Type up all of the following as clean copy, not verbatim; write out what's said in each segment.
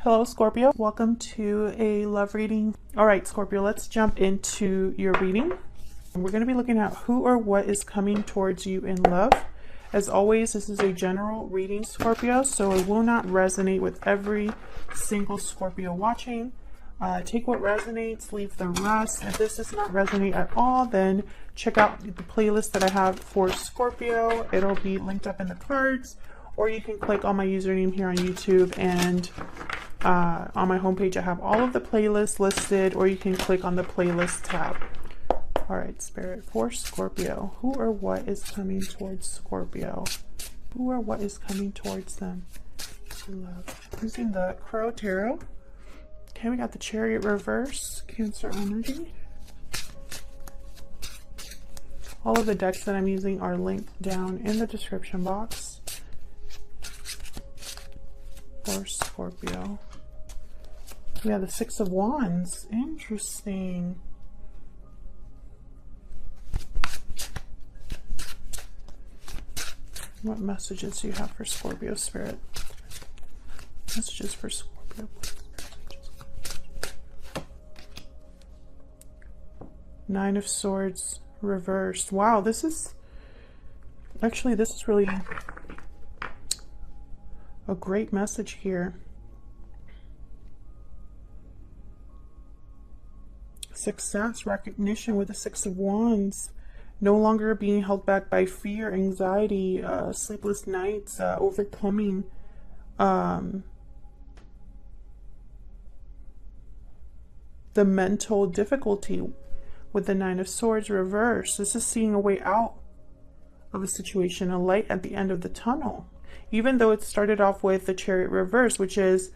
Hello, Scorpio. Welcome to a love reading. All right, Scorpio, let's jump into your reading. We're going to be looking at who or what is coming towards you in love. As always, this is a general reading, Scorpio, so it will not resonate with every single Scorpio watching. Take what resonates, leave the rest. If this does not resonate at all, then check out the playlist that I have for Scorpio. It'll be linked up in the cards, or you can click on my username here on YouTube, and on my homepage I have all of the playlists listed, or you can click on the playlist tab. All right, Spirit, for Scorpio, who or what is coming towards Scorpio? Who or what is coming towards them? Love. Using the Crow Tarot. Okay, we got the Chariot reverse, Cancer energy. All of the decks that I'm using are linked down in the description box. For Scorpio. We have the Six of Wands. Interesting. What messages do you have for Scorpio, Spirit? Messages for Scorpio, please. Nine of Swords reversed. Wow, this is really a great message here. Success, recognition with the Six of Wands. No longer being held back by fear, anxiety, sleepless nights, overcoming the mental difficulty with the Nine of Swords reverse. This is seeing a way out of a situation, a light at the end of the tunnel. Even though it started off with the Chariot reverse, which is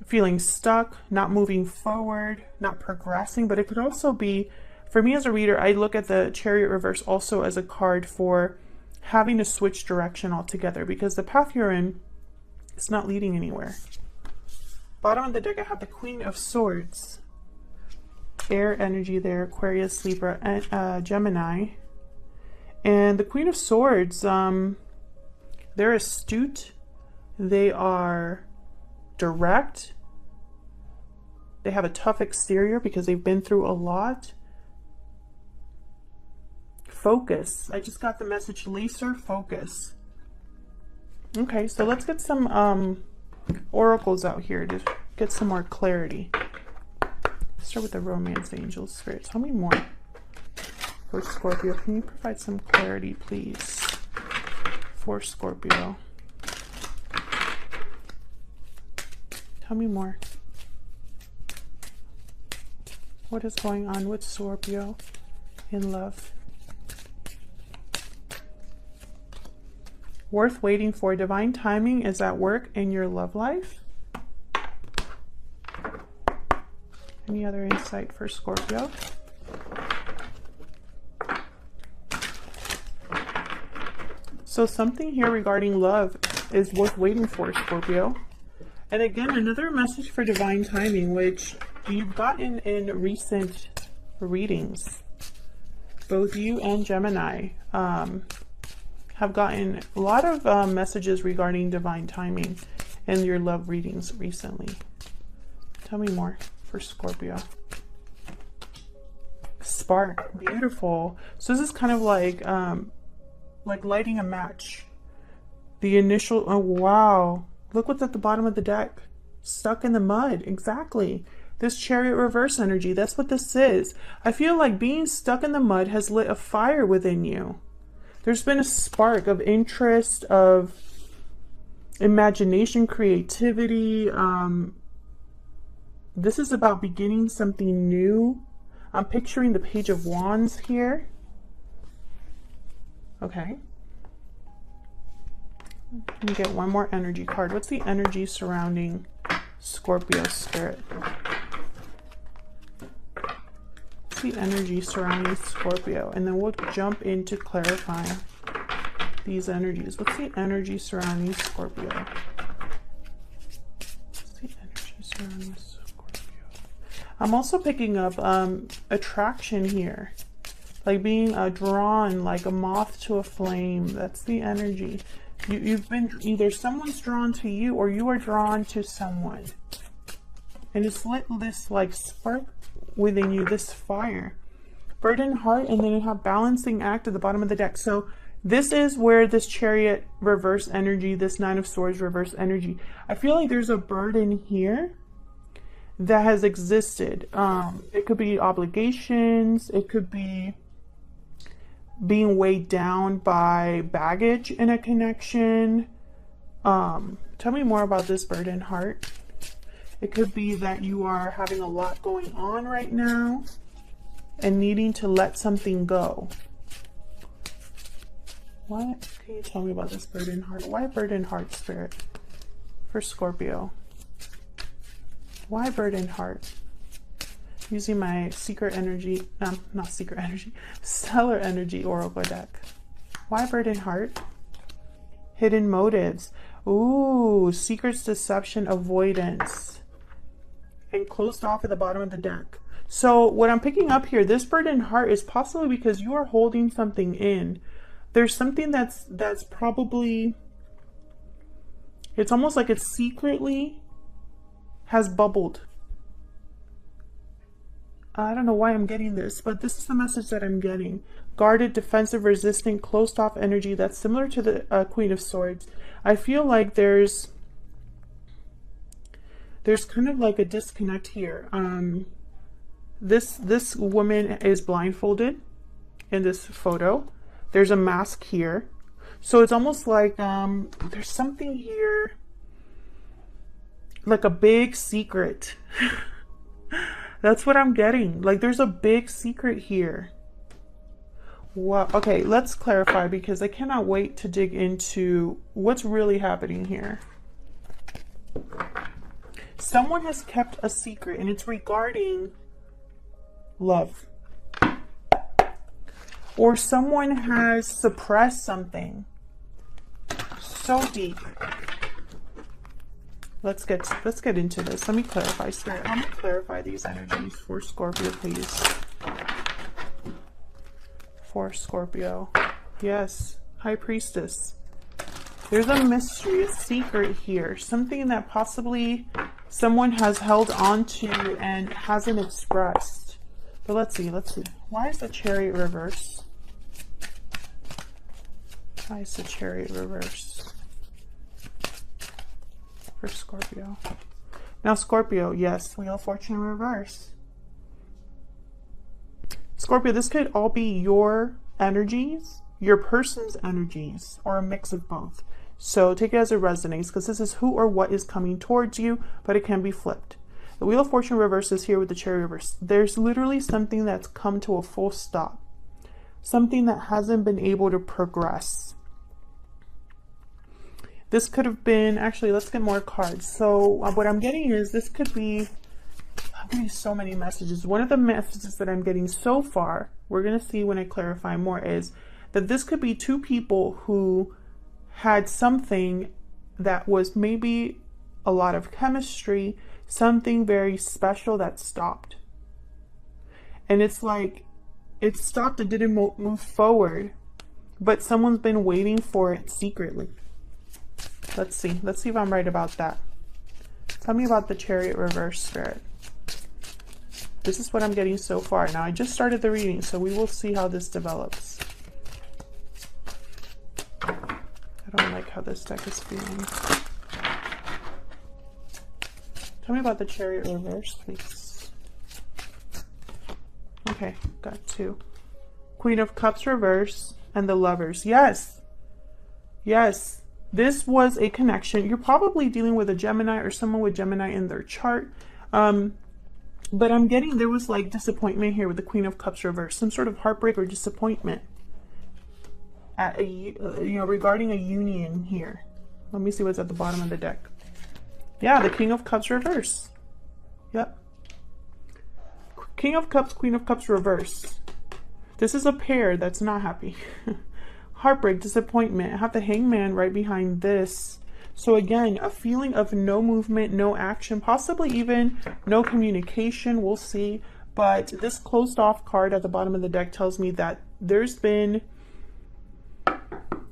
feeling stuck, not moving forward, not progressing, but it could also be, for me as a reader, I look at the Chariot reverse also as a card for having to switch direction altogether, because the path you're in is not leading anywhere. Bottom of the deck, I have the Queen of Swords. Air energy there, Aquarius, Libra, and Gemini. And the Queen of Swords, they're astute, they are direct, they have a tough exterior because they've been through a lot. Focus. I just got the message, laser focus. Okay, so let's get some oracles out here to get some more clarity. Start with the Romance Angel. Spirit, tell me more for Scorpio. Can you provide some clarity, please, for Scorpio? Tell me more. What is going on with Scorpio in love? Worth waiting for. Divine timing is at work in your love life. Any other insight for Scorpio? So something here regarding love is worth waiting for, Scorpio. And again, another message for divine timing, which you've gotten in recent readings. Both you and Gemini have gotten a lot of messages regarding divine timing in your love readings recently. Tell me more for Scorpio. Spark, beautiful. So this is kind of like lighting a match. The initial, oh wow, look what's at the bottom of the deck. Stuck in the mud, exactly. This Chariot reverse energy, that's what this is. I feel like being stuck in the mud has lit a fire within you. There's been a spark of interest, of imagination, creativity. This is about beginning something new. I'm picturing the Page of Wands here. Okay. Let me get one more energy card. What's the energy surrounding Scorpio, Spirit? What's the energy surrounding Scorpio? And then we'll jump into clarifying these energies. What's the energy surrounding Scorpio? What's the energy surrounding Scorpio? I'm also picking up attraction here, like being drawn like a moth to a flame. That's the energy. You've been, either someone's drawn to you or you are drawn to someone. And it's lit this like spark within you, this fire. Bird and heart, and then you have balancing act at the bottom of the deck. So this is where this Chariot reverse energy, this Nine of Swords reverse energy. I feel like there's a burden here that has existed. It could be obligations. It could be being weighed down by baggage in a connection. Tell me more about this Bird and heart. It could be that you are having a lot going on right now and needing to let something go. What can you tell me about this Bird and heart? Why Bird and heart, Spirit, for Scorpio? Why Bird and heart? Using my secret energy, not secret energy, stellar energy oracle deck. Why Bird and heart? Hidden motives. Ooh, secrets, deception, avoidance. And closed off at the bottom of the deck. So what I'm picking up here, this Bird and heart is possibly because you are holding something in. There's something that's probably, it's almost like it secretly has bubbled. I don't know why I'm getting this, but this is the message that I'm getting. Guarded, defensive, resistant, closed off energy that's similar to the Queen of Swords. I feel like there's kind of like a disconnect here. This woman is blindfolded in this photo. There's a mask here. So it's almost like there's something here, like a big secret. That's what I'm getting. Like there's a big secret here. Wow. Okay, let's clarify because I cannot wait to dig into what's really happening here. Someone has kept a secret and it's regarding love. Or someone has suppressed something so deep. Let's get into this. Let me clarify, Spirit. Let me clarify these energies for Scorpio, please. For Scorpio. Yes, High Priestess. There's a mystery, a secret here. Something that possibly someone has held on to and hasn't expressed. But let's see. Why is the Chariot reverse? Why is the Chariot reverse for Scorpio? Now Scorpio, yes, Wheel of Fortune reverse. Scorpio, this could all be your energies, your person's energies, or a mix of both. So take it as it resonates, because this is who or what is coming towards you, but it can be flipped. The Wheel of Fortune reverse is here with the Chariot reverse. There's literally something that's come to a full stop. Something that hasn't been able to progress. This could have been, actually, let's get more cards. So what I'm getting is this could be, I'm getting so many messages. One of the messages that I'm getting so far, we're going to see when I clarify more, is that this could be two people who had something that was maybe a lot of chemistry, something very special that stopped. And it's like, it stopped, it didn't move forward, but someone's been waiting for it secretly. Let's see if I'm right about that. Tell me about the Chariot reverse, Spirit. This is what I'm getting so far. Now I just started the reading, so we will see how this develops. I don't like how this deck is feeling. Tell me about the Chariot reverse, please. Okay, got two. Queen of Cups reverse and the Lovers. Yes. Yes. This was a connection. You're probably dealing with a Gemini or someone with Gemini in their chart. But I'm getting, there was like disappointment here with the Queen of Cups reverse. Some sort of heartbreak or disappointment at a, regarding a union here. Let me see what's at the bottom of the deck. Yeah, the King of Cups reverse. Yep. King of Cups, Queen of Cups reverse. This is a pair that's not happy. Heartbreak, disappointment. I have the Hangman right behind this. So again, a feeling of no movement, no action, possibly even no communication. We'll see. But this closed off card at the bottom of the deck tells me that there's been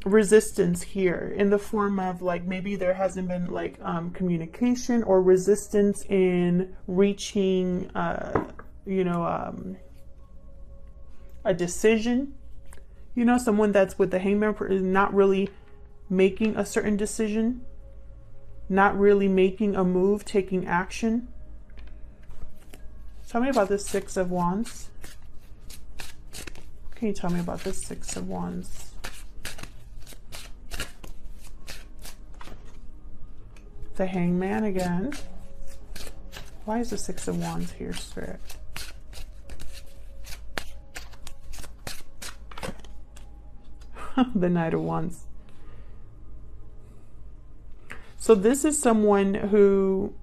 resistance here in the form of like maybe there hasn't been like communication or resistance in reaching you know, a decision. You know, someone that's with the Hangman is not really making a certain decision, not really making a move, taking action. Tell me about this Six of Wands. Can you tell me about this Six of Wands? The Hangman again. Why is the Six of Wands here, Spirit? The Knight of Wands. So this is someone who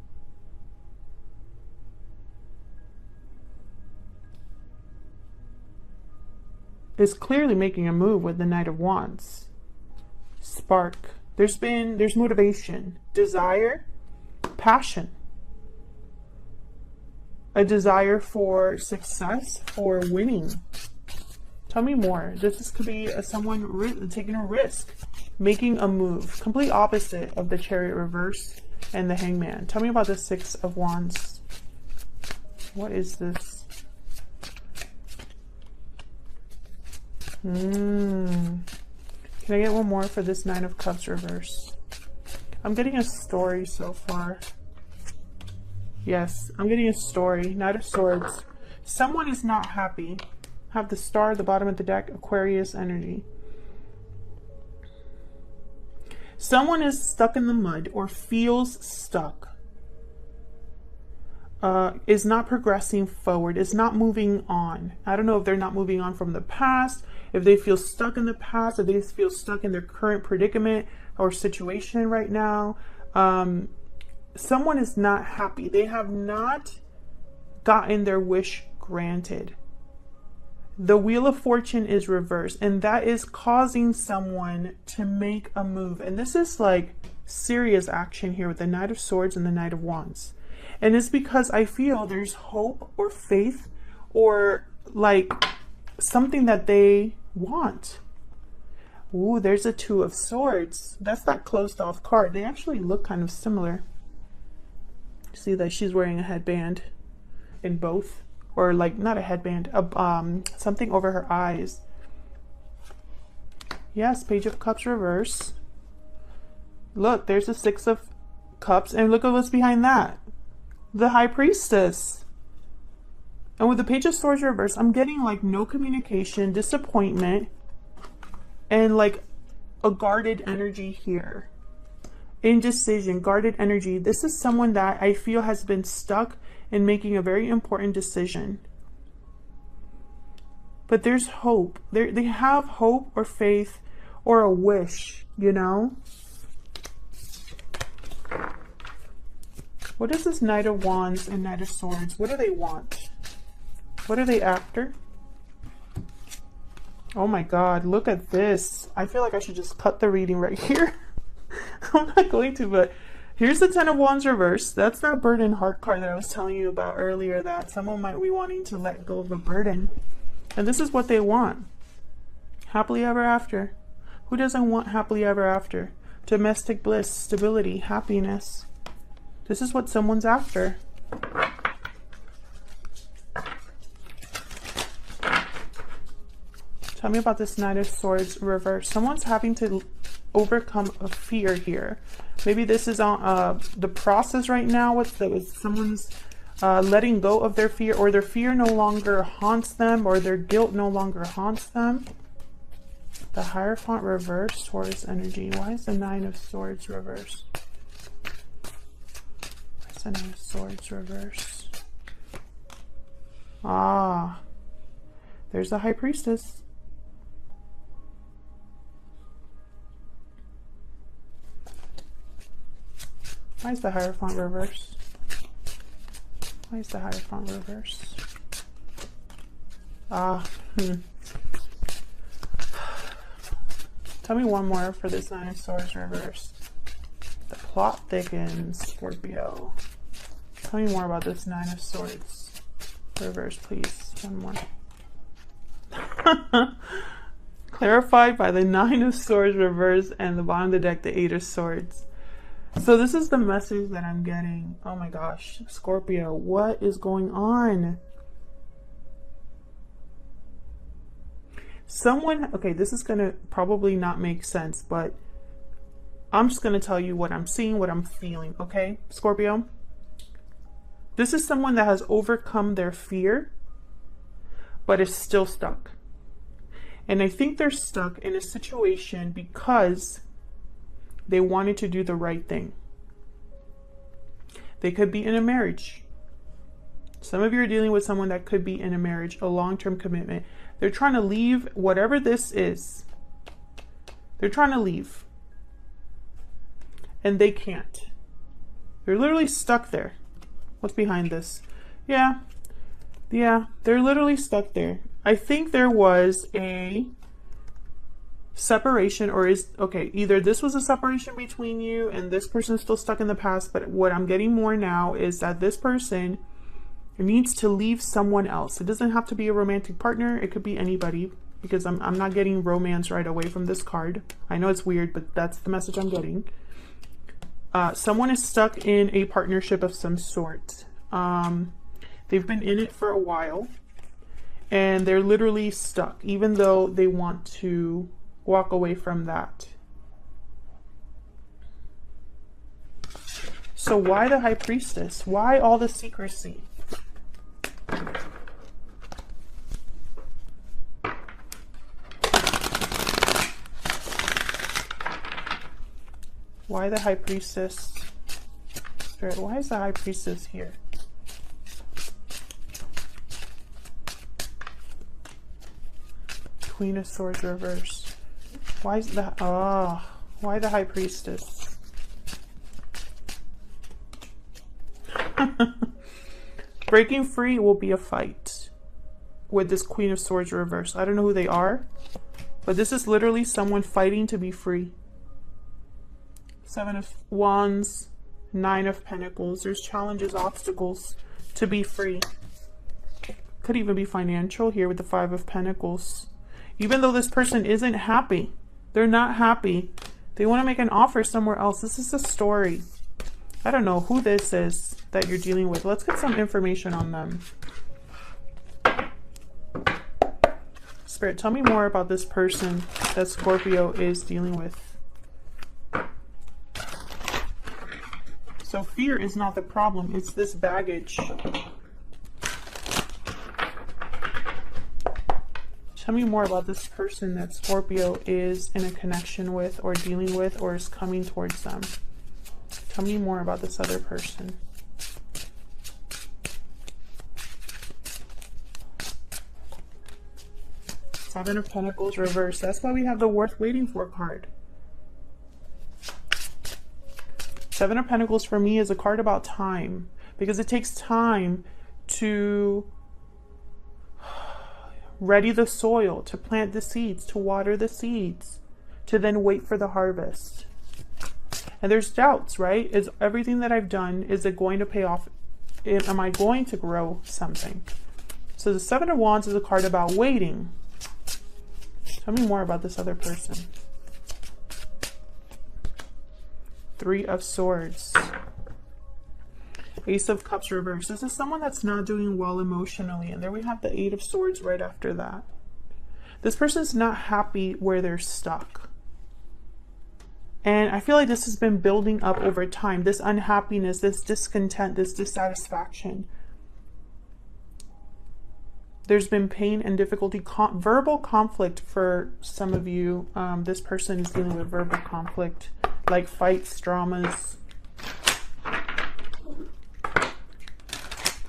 is clearly making a move with the Knight of Wands. Spark. There's motivation, desire, passion, a desire for success, for winning. Tell me more. This could be someone taking a risk, making a move, complete opposite of the Chariot reverse and the Hangman. Tell me about the Six of Wands. What is this? Can I get one more for this Nine of Cups reverse? I'm getting a story so far. Yes, I'm getting a story. Knight of Swords. Someone is not happy. Have the Star at the bottom of the deck, Aquarius energy. Someone is stuck in the mud or feels stuck. Is not progressing forward, is not moving on. I don't know if they're not moving on from the past, if they feel stuck in the past, if they feel stuck in their current predicament or situation right now. Someone is not happy. They have not gotten their wish granted. The Wheel of Fortune is reversed, and that is causing someone to make a move. And this is like serious action here with the Knight of Swords and the Knight of Wands. And it's because I feel there's hope or faith or like something that they want. Ooh, there's a Two of Swords. That's that closed off card. They actually look kind of similar. See that she's wearing a headband in both, or like not a headband, something over her eyes. Yes, Page of Cups reverse. Look, there's a Six of Cups, and look at what's behind that. The High Priestess. And with the Page of Swords reverse, I'm getting like no communication, disappointment, and like a guarded energy here. Indecision, guarded energy. This is someone that I feel has been stuck in making a very important decision. But there's hope. They have hope or faith or a wish, you know? What is this Knight of Wands and Knight of Swords? What do they want? What are they after? Oh my God, look at this. I feel like I should just cut the reading right here. I'm not going to, but here's the Ten of Wands reverse. That's that burden heart card that I was telling you about earlier, that someone might be wanting to let go of a burden. And this is what they want. Happily ever after. Who doesn't want happily ever after? Domestic bliss, stability, happiness. This is what someone's after. Tell me about this Knight of Swords reverse. Someone's having to overcome a fear here. Maybe this is on the process right now. Someone's letting go of their fear, or their fear no longer haunts them, or their guilt no longer haunts them. The Hierophant reverse, Taurus energy. Why is the Nine of Swords reverse? Why is the Nine of Swords reverse? Ah, there's the High Priestess. Why is the Hierophant reverse? Why is the Hierophant reverse? Tell me one more for this Nine of Swords reverse. The plot thickens, Scorpio. Tell me more about this Nine of Swords reverse, please. One more. Clarified by the Nine of Swords reversed and the bottom of the deck, the Eight of Swords. So this is the message that I'm getting. Oh my gosh, Scorpio, what is going on? Someone, okay, this is going to probably not make sense, but I'm just going to tell you what I'm seeing, what I'm feeling, okay, Scorpio? This is someone that has overcome their fear, but is still stuck. And I think they're stuck in a situation because they wanted to do the right thing. They could be in a marriage. Some of you are dealing with someone that could be in a marriage, a long-term commitment. They're trying to leave whatever this is. They're trying to leave. And they can't. They're literally stuck there. What's behind this? Yeah, they're literally stuck there. I think there was a separation, or either this was a separation between you and this person is still stuck in the past, but what I'm getting more now is that this person needs to leave someone else. It doesn't have to be a romantic partner. It could be anybody, because I'm not getting romance right away from this card. I know it's weird, but that's the message I'm getting. Someone is stuck in a partnership of some sort. They've been in it for a while and they're literally stuck, even though they want to walk away from that. So why the High Priestess? Why all the secrecy? Why the High Priestess? Spirit, why is the High Priestess here? Queen of Swords reverse. Why is that? Oh, why the High Priestess? Breaking free will be a fight with this Queen of Swords reverse. I don't know who they are, but this is literally someone fighting to be free. Seven of Wands, Nine of Pentacles. There's challenges, obstacles to be free. Could even be financial here with the Five of Pentacles. Even though this person isn't happy, they're not happy. They want to make an offer somewhere else. This is a story. I don't know who this is that you're dealing with. Let's get some information on them. Spirit, tell me more about this person that Scorpio is dealing with. So fear is not the problem. It's this baggage. Tell me more about this person that Scorpio is in a connection with or dealing with or is coming towards them. Tell me more about this other person. Seven of Pentacles reversed. That's why we have the Worth Waiting For card. Seven of Pentacles for me is a card about time, because it takes time to ready the soil, to plant the seeds, to water the seeds, to then wait for the harvest. And there's doubts, right? Is everything that I've done, is it going to pay off? Am I going to grow something? So the Seven of Wands is a card about waiting. Tell me more about this other person. Three of Swords. Ace of Cups reversed. This is someone that's not doing well emotionally. And there we have the Eight of Swords right after that. This person's not happy where they're stuck. And I feel like this has been building up over time. This unhappiness, this discontent, this dissatisfaction. There's been pain and difficulty, verbal conflict for some of you. This person is dealing with verbal conflict, like fights, dramas.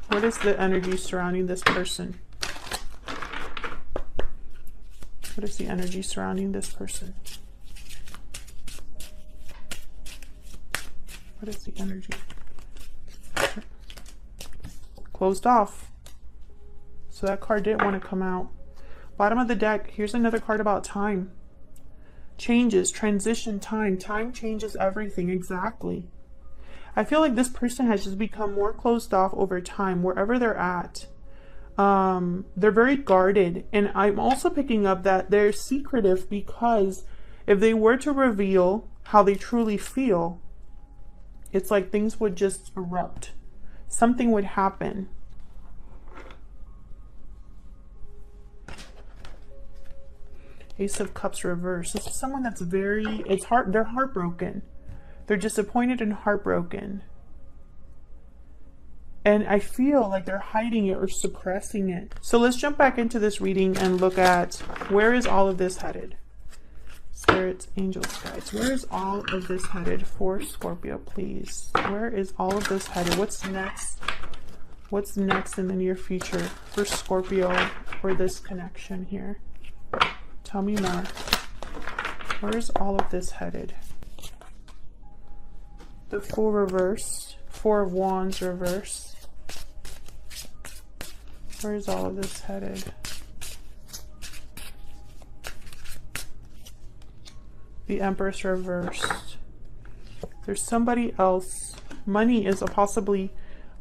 What is the energy surrounding this person? What is the energy surrounding this person? What is the energy? Closed off. So that card didn't want to come out. Bottom of the deck, here's another card about time. Changes, transition, time. Time changes everything, exactly. I feel like this person has just become more closed off over time, wherever they're at. They're very guarded. And I'm also picking up that they're secretive, because if they were to reveal how they truly feel, it's like things would just erupt. Something would happen. Ace of Cups reverse. This is someone that's very, they're heartbroken. They're disappointed and heartbroken. And I feel like they're hiding it or suppressing it. So let's jump back into this reading and look at, where is all of this headed? Spirits, angels, guides. Where is all of this headed for Scorpio, please? Where is all of this headed? What's next? What's next in the near future for Scorpio, for this connection here? Tell me more. Where is all of this headed? The Fool reversed. Four of Wands reversed. Where is all of this headed? The Empress reversed. There's somebody else. Money is possibly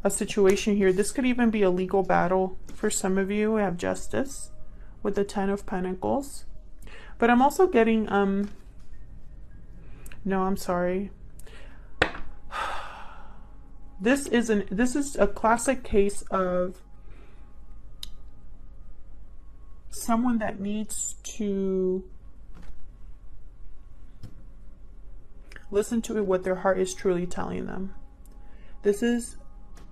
a situation here. This could even be a legal battle for some of you. We have Justice with the Ten of Pentacles. But I'm also getting, no, I'm sorry. This is a classic case of someone that needs to listen to what their heart is truly telling them. This is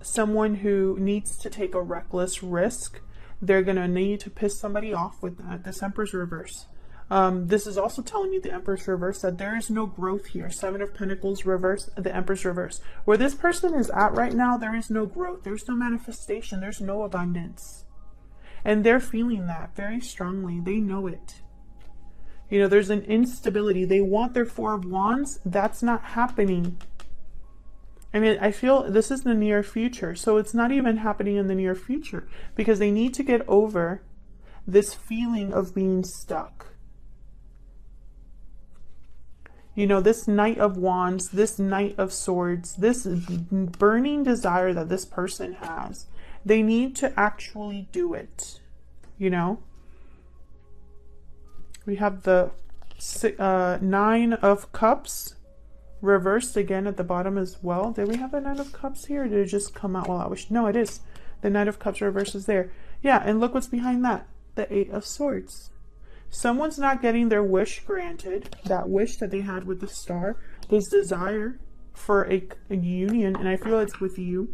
someone who needs to take a reckless risk. They're going to need to piss somebody off with that. This Emperor's reverse. This is also telling me, the Empress reverse, that there is no growth here. Seven of Pentacles reverse, the Empress reverse. Where this person is at right now, there is no growth. There's no manifestation. There's no abundance. And they're feeling that very strongly. They know it. You know, there's an instability. They want their Four of Wands. That's not happening. I mean, I feel this is the near future. So it's not even happening in the near future, because they need to get over this feeling of being stuck. You know, this Knight of Wands, this Knight of Swords, this burning desire that this person has, they need to actually do it, you know? We have the Nine of Cups reversed again at the bottom as well. Did we have the Nine of Cups here, or did it just come out while I was... No, it is. The Knight of Cups reversed is there. Yeah, and look what's behind that. The Eight of Swords. Someone's not getting their wish granted, that wish that they had with the Star, this desire for a union, and I feel it's with you.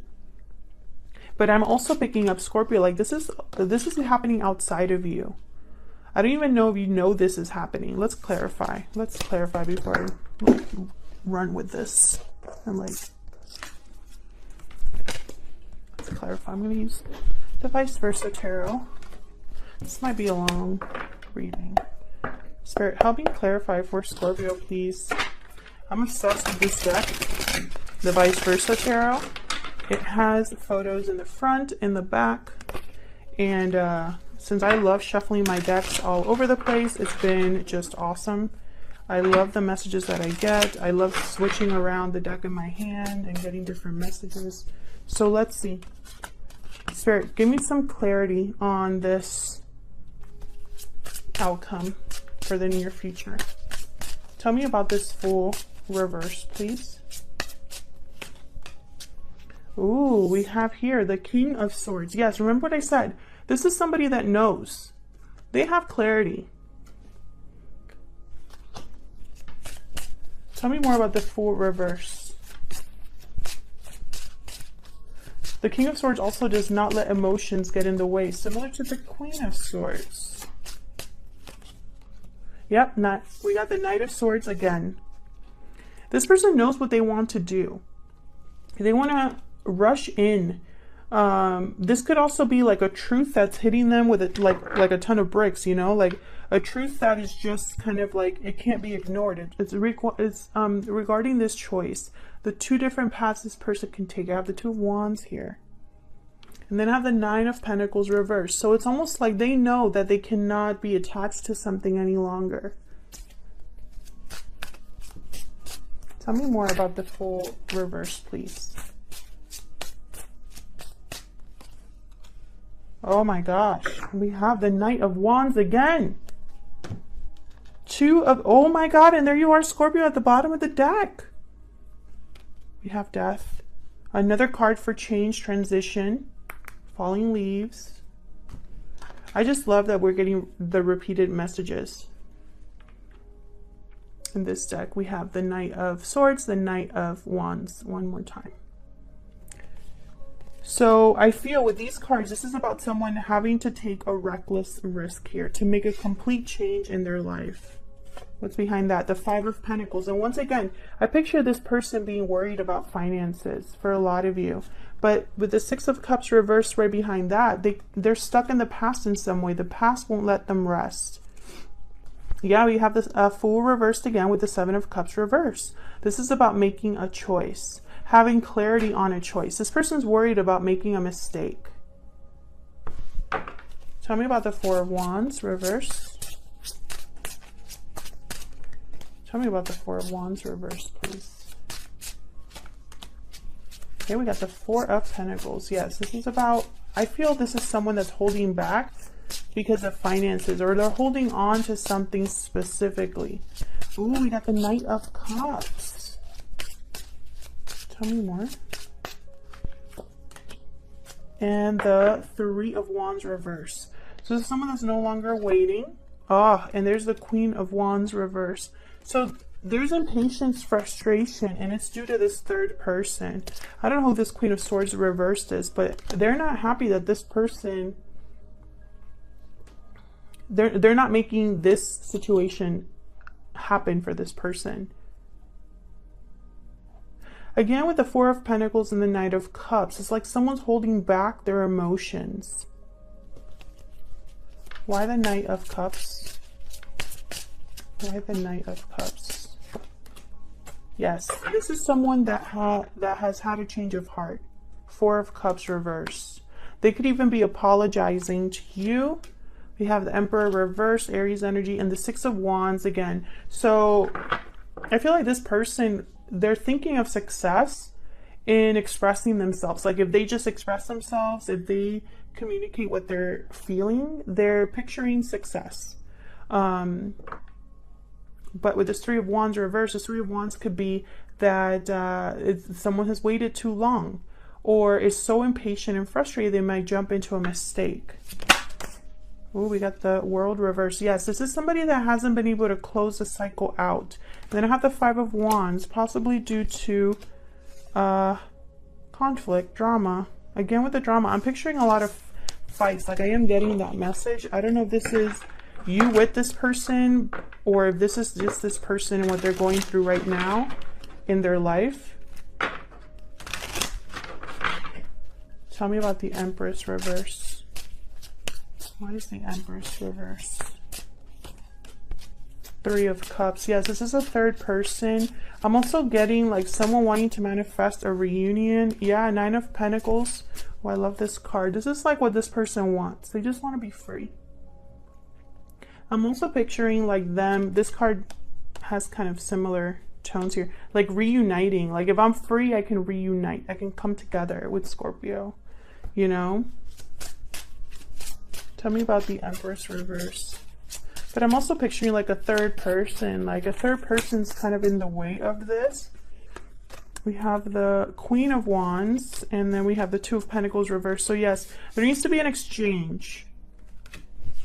But I'm also picking up, Scorpio, like this is happening outside of you. I don't even know if you know this is happening. Let's clarify. Let's clarify before I run with this. I'm like, let's clarify. I'm going to use the Vice Versa Tarot. This might be a long reading. Spirit, help me clarify for Scorpio, please. I'm obsessed with this deck, the Vice Versa Tarot. It has photos in the front, in the back, and since I love shuffling my decks all over the place, it's been just awesome. I love the messages that I get. I love switching around the deck in my hand and getting different messages. So let's see. Spirit, give me some clarity on this outcome for the near future. Tell me about this Fool reverse, please. Ooh, we have here the King of Swords. Yes, remember what I said. This is somebody that knows. They have clarity. Tell me more about the Fool reverse. The King of Swords also does not let emotions get in the way, similar to the Queen of Swords. Yep, we got the Knight of Swords again. This person knows what they want to do. They want to rush in. This could also be like a truth that's hitting them with like a ton of bricks, you know, like a truth that is just kind of like, it can't be ignored. It's regarding this choice, the two different paths this person can take. I have the Two of Wands here, and then I have the Nine of Pentacles reversed. So it's almost like they know that they cannot be attached to something any longer. Tell me more about the Fool reverse, please. Oh my gosh. We have the Knight of Wands again. Oh my God. And there you are, Scorpio, at the bottom of the deck. We have Death. Another card for change, transition, falling leaves. I just love that we're getting the repeated messages. In this deck, we have the Knight of Swords, the Knight of Wands one more time. So I feel with these cards, this is about someone having to take a reckless risk here to make a complete change in their life. What's behind that? The Five of Pentacles. And once again, I picture this person being worried about finances for a lot of you. But with the Six of Cups reversed right behind that, they're stuck in the past in some way. The past won't let them rest. Yeah, we have this Fool reversed again with the Seven of Cups reversed. This is about making a choice, having clarity on a choice. This person's worried about making a mistake. Tell me about the Four of Wands reversed. Tell me about the Four of Wands reversed, please. Okay, we got the Four of Pentacles. Yes, this is about, I feel this is someone that's holding back because of finances, or they're holding on to something specifically. Ooh, we got the Knight of Cups. Tell me more. And the Three of Wands reverse. So this is someone that's no longer waiting. Ah, and there's the Queen of Wands reverse. So there's impatience, frustration, and it's due to this third person. I don't know who this Queen of Swords reversed is, but they're not happy that this person, they're not making this situation happen for this person. Again, with the Four of Pentacles and the Knight of Cups, it's like someone's holding back their emotions. Why the Knight of Cups? Why the Knight of Cups? Yes, this is someone that has had a change of heart. Four of Cups reversed. They could even be apologizing to you. We have the Emperor reverse, Aries energy, and the Six of Wands again. So I feel like this person, they're thinking of success in expressing themselves. Like if they just express themselves, if they communicate what they're feeling, they're picturing success. But with this Three of Wands reverse, this Three of Wands could be that someone has waited too long, or is so impatient and frustrated they might jump into a mistake. Oh, we got the World reverse. Yes, this is somebody that hasn't been able to close the cycle out. And then I have the Five of Wands, possibly due to conflict, drama. Again, with the drama, I'm picturing a lot of fights. Like I am getting that message. I don't know if this is you with this person, or if this is just this person and what they're going through right now in their life. Tell me about the Empress reverse. Why is the Empress reverse? Three of Cups. Yes, this is a third person. I'm also getting like someone wanting to manifest a reunion. Yeah, Nine of Pentacles. Oh, I love this card. This is like what this person wants. They just want to be free. I'm also picturing like them. This card has kind of similar tones here. Like reuniting. Like if I'm free, I can reunite. I can come together with Scorpio. You know? Tell me about the Empress reverse. But I'm also picturing like a third person. Like a third person's kind of in the way of this. We have the Queen of Wands, and then we have the Two of Pentacles reversed. So yes, there needs to be an exchange.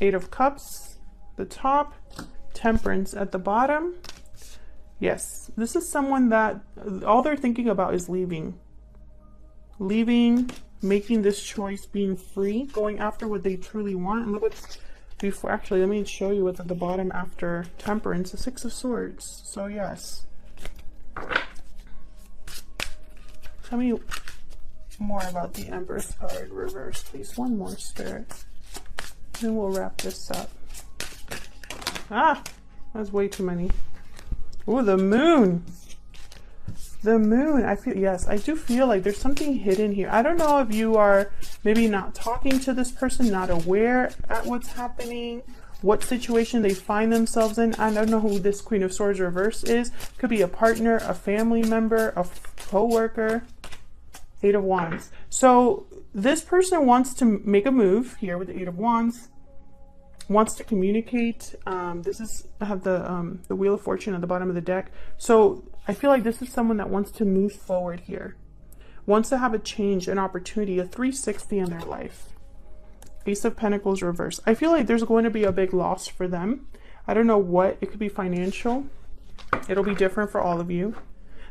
Eight of Cups, the top, Temperance at the bottom. Yes, this is someone that all they're thinking about is leaving. Leaving, making this choice, being free, going after what they truly want. And look what's before. Actually, let me show you what's at the bottom after Temperance, the Six of Swords. So yes. Tell me more about the Empress card reverse, please. One more, Spirit. Then we'll wrap this up. Ah, that's way too many. Oh, the Moon. The Moon. I feel, yes, I do feel like there's something hidden here. I don't know if you are maybe not talking to this person, not aware at what's happening, what situation they find themselves in. I don't know who this Queen of Swords reverse is. Could be a partner, a family member, a co-worker. Eight of Wands. So this person wants to make a move here with the Eight of Wands, wants to communicate. I have the Wheel of Fortune at the bottom of the deck. So I feel like this is someone that wants to move forward here, wants to have a change, an opportunity, a 360 in their life. Ace of Pentacles reverse. I feel like there's going to be a big loss for them. I don't know what. It could be financial. It'll be different for all of you.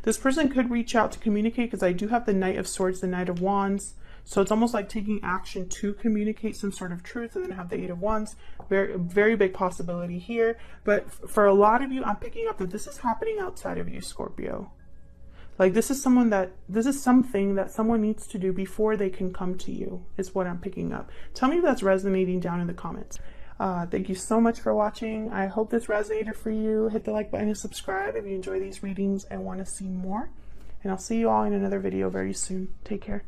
This person could reach out to communicate, because I do have the Knight of Swords, the Knight of Wands. So it's almost like taking action to communicate some sort of truth, and then have the Eight of Wands. Very, very big possibility here. But for a lot of you, I'm picking up that this is happening outside of you, Scorpio. Like this is something that someone needs to do before they can come to you, is what I'm picking up. Tell me if that's resonating down in the comments. Thank you so much for watching. I hope this resonated for you. Hit the like button and subscribe if you enjoy these readings and want to see more. And I'll see you all in another video very soon. Take care.